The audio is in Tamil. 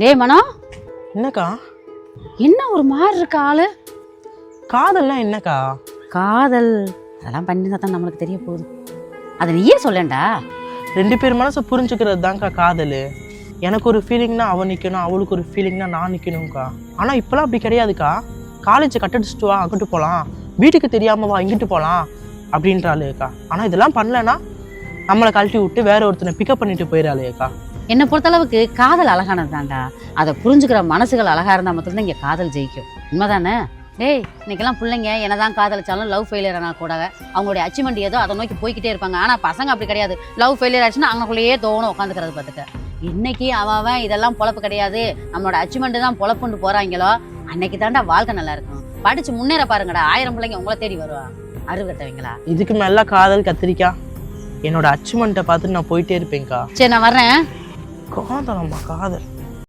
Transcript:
டேய் மனோ, என்னக்கா? என்ன ஒரு மாதிரி இருக்க ஆளு? காதல்னா என்னக்கா? காதல் அதெல்லாம் பண்ணியிருந்தா தான் நம்மளுக்கு தெரிய போகுது. அதை நீயே சொல்லேன்டா. 2 பேர் மனசை புரிஞ்சுக்கிறது தான்க்கா காதல். எனக்கு ஒரு ஃபீலிங்னா அவள் நிற்கணும், அவளுக்கு ஒரு ஃபீலிங்னா நான் நிற்கணும்க்கா. ஆனால் இப்போலாம் அப்படி கிடையாதுக்கா. காலேஜை கட்டடிச்சிட்டு வா, அங்கிட்டு போகலாம், வீட்டுக்கு தெரியாமல் வா, இங்கிட்டு போகலாம் அப்படின்றாளேக்கா. ஆனால் இதெல்லாம் பண்ணலன்னா நம்மளை கழட்டி விட்டு வேற ஒருத்தனை பிக்கப் பண்ணிட்டு போயிடாளேக்கா. என்னை பொறுத்தளவுக்கு காதல் அழகானது தான்டா. அதை புரிஞ்சுக்கிற மனசுகள் அழகா இருந்தால் மட்டும்தான் இங்கே காதல் ஜெயிக்கும். உண்மைதானே? டேய், இன்னைக்கெல்லாம் பிள்ளைங்க என்னதான் காதலிச்சாலும் லவ் ஃபெயிலியர் ஆனால் கூட அவங்களுடைய அச்சீவ்மெண்ட் ஏதோ அதை நோக்கி போய்கிட்டே இருப்பாங்க. ஆனால் பசங்க அப்படி கிடையாது. லவ் ஃபெயிலியர் ஆச்சுன்னா அவங்களுக்குள்ளேயே தோணும் உட்காந்துக்கிறது பார்த்துக்க. இன்னைக்கு அவன் இதெல்லாம் பொழப்பு கிடையாது, நம்மளோட அச்சீவ்மெண்ட் தான் பொழப்புன்னு போறாங்களோ அன்னைக்கு தாண்டா வாழ்க்கை நல்லா இருக்கும். படிச்சு முன்னேற பாருங்கடா. 1000 பிள்ளைங்க உங்களை தேடி வருவா. அருகட்டவங்களா? இதுக்கு மேல காதல் கத்திரிக்கா. என்னோட அச்சீவ்மெண்ட்டை பார்த்துட்டு நான் போயிட்டே இருப்பேன்க்கா. சரி, நான் வர்றேன். காதலம்மா காதல்.